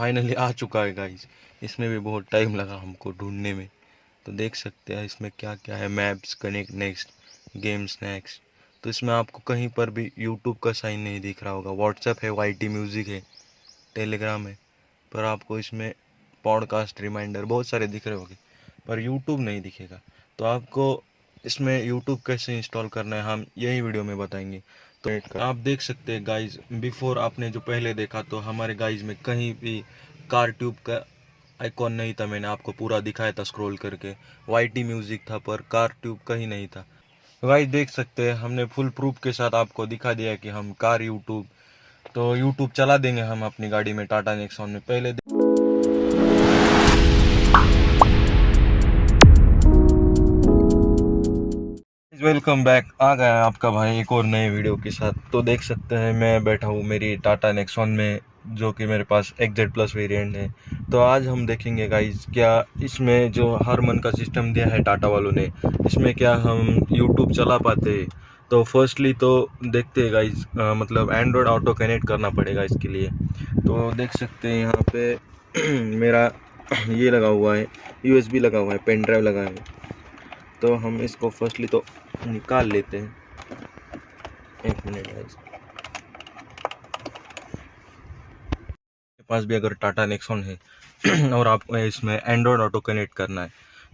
Finally आ चुका है guys. इसमें भी बहुत टाइम लगा हमको ढूंढने में। तो देख सकते हैं इसमें क्या क्या है। Maps, connect next, games next. तो इसमें आपको कहीं पर भी यूट्यूब का साइन नहीं दिख रहा होगा। व्हाट्सएप है, वाईटी म्यूज़िक है, टेलीग्राम है, पर आपको इसमें पॉडकास्ट, रिमाइंडर बहुत सारे दिख रहे होंगे, पर यूट्यूब नहीं दिखेगा। तो आपको इसमें यूट्यूब कैसे इंस्टॉल करना है हम यही वीडियो में बताएंगे। तो आप देख सकते हैं गाइज, बिफोर आपने जो पहले देखा तो हमारे गाइज में कहीं भी कार ट्यूब का आइकॉन नहीं था। मैंने आपको पूरा दिखाया था स्क्रॉल करके। वाईटी म्यूजिक था पर कार ट्यूब कहीं नहीं था। गाइज देख सकते हैं हमने फुल प्रूफ के साथ आपको दिखा दिया कि हम कार यूट्यूब, तो यूट्यूब चला देंगे हम अपनी गाड़ी में टाटा नेक्सॉन में। पहले वेलकम बैक, आ गया आपका भाई एक और नए वीडियो के साथ। तो देख सकते हैं मैं बैठा हूँ मेरी टाटा नेक्सॉन में, जो कि मेरे पास XZ प्लस वेरिएंट है। तो आज हम देखेंगे गाइज क्या इसमें जो हारमन का सिस्टम दिया है टाटा वालों ने, इसमें क्या हम यूट्यूब चला पाते हैं। तो फर्स्टली तो देखते हैं गाइज, मतलब एंड्रॉयड ऑटो कनेक्ट करना पड़ेगा इसके लिए। तो देख सकते हैं यहाँ पे मेरा ये लगा हुआ है, USB लगा हुआ है, पेन ड्राइव लगा है। तो हम इसको फर्स्टली तो निकाल लेते हैं। एक मिनट गाइस, के पास भी अगर टाटा नेक्सॉन है और आपको इसमें एंड्रॉयड ऑटो कनेक्ट करना है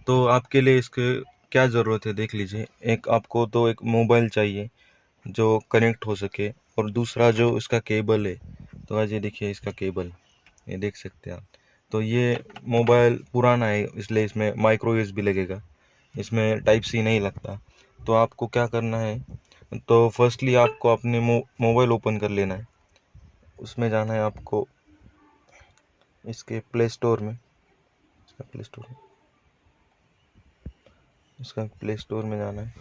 तो आपके लिए इसके क्या ज़रूरत है देख लीजिए। एक आपको तो एक मोबाइल चाहिए जो कनेक्ट हो सके, और दूसरा जो इसका केबल है। तो आज ये देखिए इसका केबल, ये देख सकते हैं आप। तो ये मोबाइल पुराना है इसलिए इसमें माइक्रो USB लगेगा, इसमें टाइप C नहीं लगता। तो आपको क्या करना है, तो फर्स्टली आपको अपने मोबाइल ओपन कर लेना है। उसमें जाना है आपको इसके प्ले स्टोर में, इसका प्ले स्टोर में जाना है।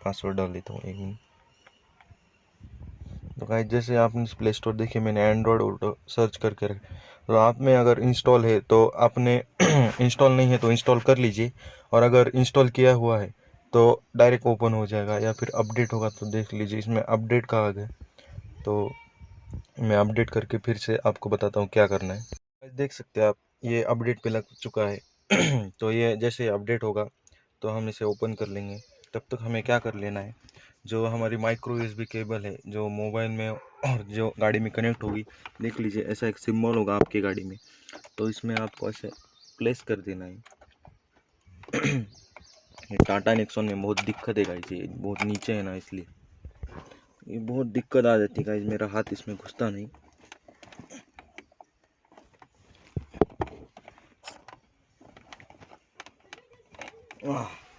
पासवर्ड डाल देता हूँ, एक मिनट। तो गाइस जैसे आपने प्ले स्टोर देखिए, मैंने एंड्रॉयड ऑटो सर्च करके रखा। तो आप में अगर इंस्टॉल है तो आपने इंस्टॉल नहीं है तो इंस्टॉल कर लीजिए, और अगर इंस्टॉल किया हुआ है तो डायरेक्ट ओपन हो जाएगा, या फिर अपडेट होगा तो देख लीजिए इसमें अपडेट का आ गया। तो मैं अपडेट करके फिर से आपको बताता हूँ क्या करना है। देख सकते हैं आप, ये अपडेट पे लग चुका है तो ये जैसे अपडेट होगा तो हम इसे ओपन कर लेंगे। तब तक हमें क्या कर लेना है, जो हमारी माइक्रो USB केबल है जो मोबाइल में और जो गाड़ी में कनेक्ट होगी, देख लीजिए ऐसा एक सिंबल होगा आपकी गाड़ी में। तो इसमें आपको ऐसे प्लेस कर देना है। ये टाटा नेक्सॉन में बहुत दिक्कत है गाइस, ये बहुत नीचे है ना, इसलिए ये बहुत दिक्कत आ जाती है गाइस, मेरा हाथ इसमें घुसता नहीं।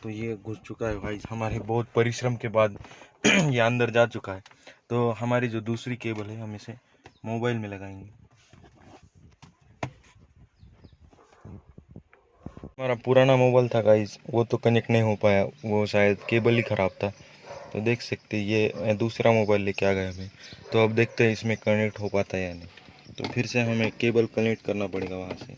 तो ये घुस चुका है भाई, हमारे बहुत परिश्रम के बाद ये अंदर जा चुका है। तो हमारी जो दूसरी केबल है हम इसे मोबाइल में लगाएंगे। हमारा पुराना मोबाइल था गाइस, वो तो कनेक्ट नहीं हो पाया, वो शायद केबल ही ख़राब था। तो देख सकते ये दूसरा मोबाइल लेके आ गया हमें। तो अब देखते हैं इसमें कनेक्ट हो पाता है या नहीं। तो फिर से हमें केबल कनेक्ट करना पड़ेगा वहाँ से।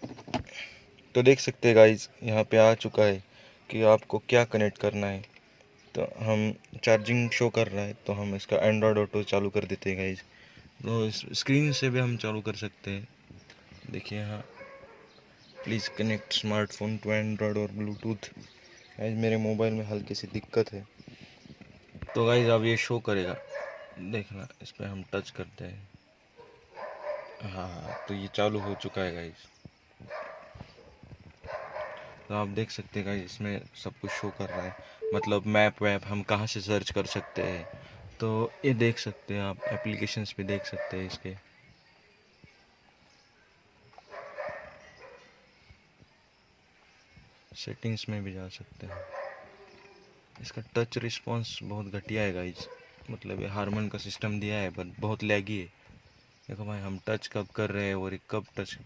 तो देख सकते हैं गाइस यहाँ पे आ चुका है कि आपको क्या कनेक्ट करना है। तो हम चार्जिंग शो कर रहा है तो हम इसका एंड्रॉयड ऑटो चालू कर देते हैं गाइस। तो इस स्क्रीन से भी हम चालू कर सकते हैं। देखिए यहाँ, please connect smartphone to Android और ब्लूटूथ। गाइस मेरे मोबाइल में हल्की सी दिक्कत है। तो गाइस अब ये शो करेगा, देखना इस पर हम टच करते हैं। हाँ, तो ये चालू हो चुका है गाइस। तो आप देख सकते हैं गाइस इसमें सब कुछ शो कर रहा है, मतलब मैप वैप हम कहाँ से सर्च कर सकते हैं। तो ये देख सकते हैं आप, एप्लीकेशंस पे देख सकते हैं इसके। सेटिंग्स में भी जा सकते हैं। इसका टच रिस्पॉन्स बहुत घटिया है गाइस, मतलब ये हारमन का सिस्टम दिया है पर बहुत लैगी है। देखो भाई हम टच कब कर रहे हैं और ये कब टच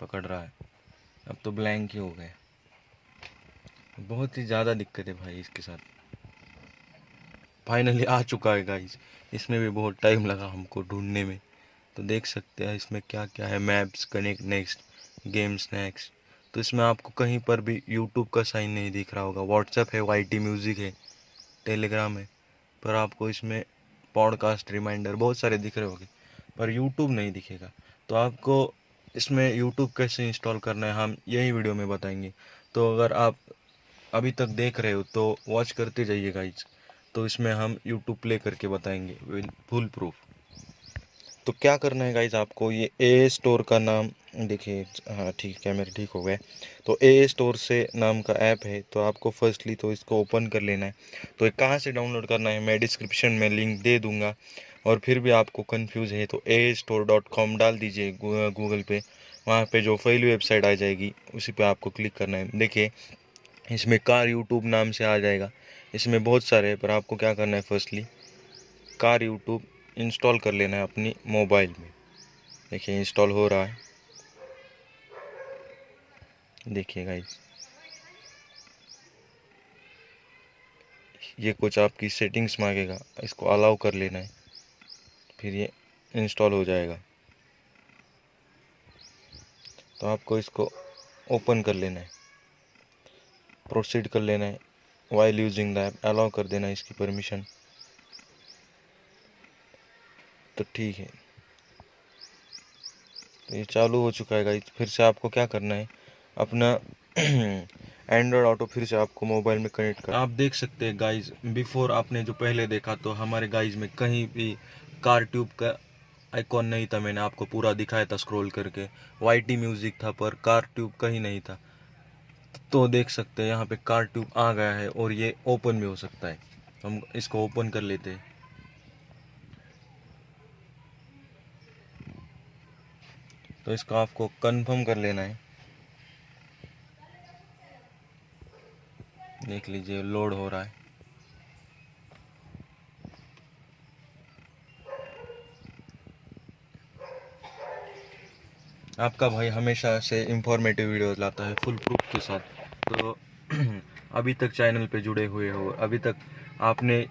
पकड़ रहा है। अब तो ब्लैंक ही हो गए। बहुत ही ज़्यादा दिक्कत है भाई इसके साथ। फाइनली आ चुका है गाइस। इसमें भी बहुत टाइम लगा हमको ढूंढने में। तो देख सकते हैं इसमें क्या क्या है। Maps, connect next, games next. तो इसमें आपको कहीं पर भी यूट्यूब का साइन नहीं दिख रहा होगा। व्हाट्सएप है, वाईटी म्यूज़िक है, टेलीग्राम है, पर आपको इसमें पॉडकास्ट, रिमाइंडर बहुत सारे दिख रहे होंगे, पर यूट्यूब नहीं दिखेगा। तो आपको इसमें यूट्यूब कैसे इंस्टॉल करना है हम यही वीडियो में बताएंगे। तो अगर आप अभी तक देख रहे हो तो वॉच करते जाइए गाइज। तो इसमें हम यूट्यूब प्ले करके बताएंगे विल फुल प्रूफ। तो क्या करना है गाइज, आपको ये ए स्टोर का नाम देखिए। हाँ ठीक, कैमरा ठीक हो गया। तो ए स्टोर से नाम का ऐप है, तो आपको फर्स्टली तो इसको ओपन कर लेना है। तो ये कहाँ से डाउनलोड करना है मैं डिस्क्रिप्शन में लिंक दे दूंगा। और फिर भी आपको कंफ्यूज है तो astore.com डाल दीजिए गूगल पे। वहाँ पे जो पहली वेबसाइट आ जाएगी उसी पे आपको क्लिक करना है। देखिए इसमें कार यूट्यूब नाम से आ जाएगा। इसमें बहुत सारे हैं, पर आपको क्या करना है, फर्स्टली कार यूट्यूब इंस्टॉल कर लेना है अपनी मोबाइल में। देखिए इंस्टॉल हो रहा है, देखिए गाइस। ये कुछ आपकी सेटिंग्स मांगेगा, इसको अलाउ कर लेना है, फिर ये इंस्टॉल हो जाएगा। तो आपको इसको ओपन कर लेना है, प्रोसीड कर लेना है, while using the app allow कर देना है इसकी परमिशन। तो ठीक है, तो ये चालू हो चुका है गाइस। फिर से आपको क्या करना है, अपना एंड्रॉयड ऑटो फिर से आपको मोबाइल में कनेक्ट कर। आप देख सकते हैं गाइस, बिफोर आपने जो पहले देखा तो हमारे गाइस में कहीं भी कार ट्यूब का आइकॉन नहीं था। मैंने आपको पूरा दिखाया था स्क्रॉल करके, वाईटी म्यूजिक था पर कार ट्यूब कहीं नहीं था। तो देख सकते हैं यहाँ पे कार ट्यूब आ गया है और ये ओपन भी हो सकता है। हम इसको ओपन कर लेते हैं। तो इसको आपको कंफर्म कर लेना है। देख लीजिए लोड हो रहा है। आपका भाई हमेशा से इंफॉर्मेटिव वीडियो लाता है फुल प्रूफ के साथ। तो अभी तक चैनल पे जुड़े हुए हो, अभी तक आपने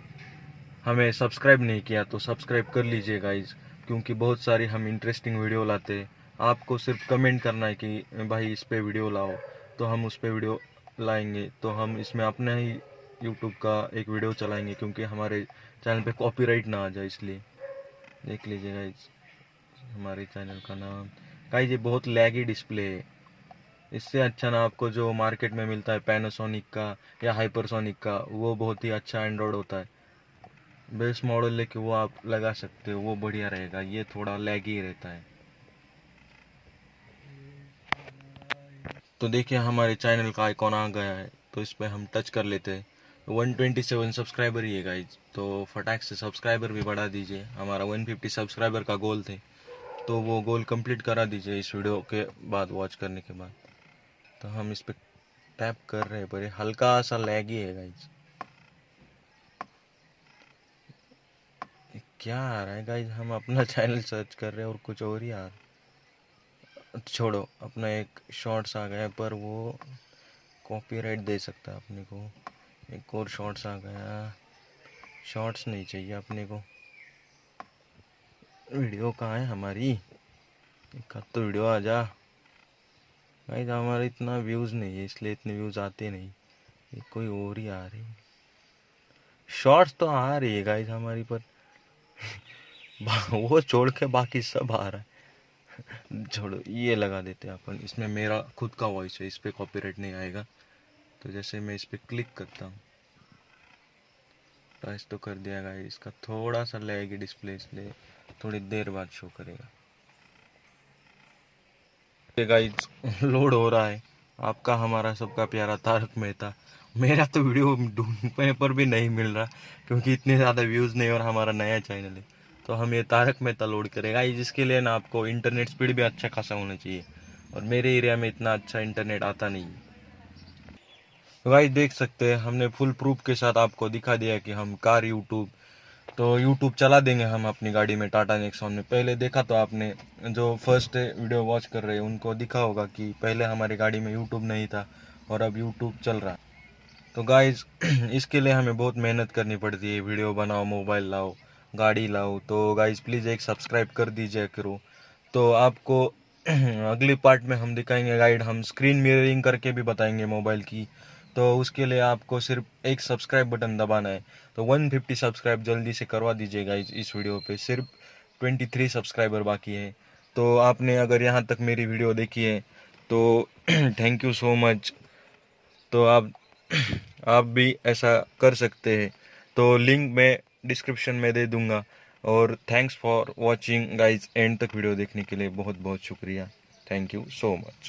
हमें सब्सक्राइब नहीं किया तो सब्सक्राइब कर लीजिए गाइज, क्योंकि बहुत सारी हम इंटरेस्टिंग वीडियो लाते हैं। आपको सिर्फ कमेंट करना है कि भाई इस पे वीडियो लाओ, तो हम उस पे वीडियो लाएंगे। तो हम इसमें अपना ही यूट्यूब का एक वीडियो चलाएंगे, क्योंकि हमारे चैनल पे कॉपीराइट ना आ जाए इसलिए। देख लीजिए गाइज हमारे चैनल का नाम। गाइज ये बहुत लैगी डिस्प्ले है, इससे अच्छा ना आपको जो मार्केट में मिलता है पैनासोनिक का या हाइपरसोनिक का, वो बहुत ही अच्छा एंड्रॉयड होता है। बेस्ट मॉडल लेके वो आप लगा सकते हो, वो बढ़िया रहेगा। ये थोड़ा लैगी रहता है। तो देखिए हमारे चैनल का आइकॉन आ गया है, तो इस पर हम टच कर लेते हैं। 127 सब्सक्राइबर ही है गाइज, तो फटाक से सब्सक्राइबर भी बढ़ा दीजिए। हमारा 150 सब्सक्राइबर का गोल थे, तो वो गोल कंप्लीट करा दीजिए इस वीडियो के बाद, वॉच करने के बाद। तो हम इस पर टैप कर रहे हैं, पर ये हल्का सा लैगी है गाइज। क्या आ रहा है गाइज, हम अपना चैनल सर्च कर रहे हैं और कुछ और ही आ रहा है। छोड़ो, अपना एक शॉर्ट्स आ गया, पर वो कॉपीराइट दे सकता है अपने को। एक और शॉर्ट्स आ गया, शॉर्ट्स नहीं चाहिए अपने को। वीडियो कहाँ है हमारी, एक तो वीडियो आ जा गाइज। हमारा इतना व्यूज़ नहीं है इसलिए इतने व्यूज़ आते नहीं। ये कोई और ही आ रही, शॉर्ट्स तो आ रही है गाइज हमारी, पर वो छोड़ के बाकी सब आ रहा है। छोड़ो, ये लगा देते हैं अपन। इसमें मेरा खुद का वॉइस है, इस पर कॉपीराइट नहीं आएगा। तो जैसे मैं इस पर क्लिक करता हूँ, टच तो कर दिया गाइज। इसका थोड़ा सा लगेगी डिस्प्ले, इसलिए थोड़ी देर बाद शो करेगा। गाइज लोड हो रहा है आपका हमारा सबका प्यारा तारक मेहता। मेरा तो वीडियो ढूंढने पर भी नहीं मिल रहा, क्योंकि इतने ज़्यादा व्यूज़ नहीं और हमारा नया चैनल है। तो हम ये तारक मेहता लोड करेगा, जिसके लिए ना आपको इंटरनेट स्पीड भी अच्छा खासा होना चाहिए, और मेरे एरिया में इतना अच्छा इंटरनेट आता नहीं है। तो गाइस देख सकते हैं हमने फुल प्रूफ के साथ आपको दिखा दिया कि हम कार यूट्यूब, तो यूट्यूब चला देंगे हम अपनी गाड़ी में टाटा नेक्सॉन में। पहले देखा तो आपने जो फर्स्ट वीडियो वॉच कर रहे हैं उनको दिखा होगा कि पहले हमारी गाड़ी में यूट्यूब नहीं था और अब यूट्यूब चल रहा है। तो गाइज इसके लिए हमें बहुत मेहनत करनी पड़ती है, वीडियो बनाओ, मोबाइल लाओ, गाड़ी लाओ। तो गाइज प्लीज़ एक सब्सक्राइब कर दीजिए करो। तो आपको अगली पार्ट में हम दिखाएंगे गाइड, हम स्क्रीन मिररिंग करके भी बताएंगे मोबाइल की। तो उसके लिए आपको सिर्फ एक सब्सक्राइब बटन दबाना है। तो 150 सब्सक्राइब जल्दी से करवा दीजिए गाइज। इस वीडियो पे सिर्फ 23 सब्सक्राइबर बाकी है। तो आपने अगर यहाँ तक मेरी वीडियो देखी है तो थैंक यू सो मच। तो आप भी ऐसा कर सकते हैं, तो लिंक मैं डिस्क्रिप्शन में दे दूंगा। और thanks for watching guys, and तक वीडियो देखने के लिए बहुत बहुत शुक्रिया। Thank you so much.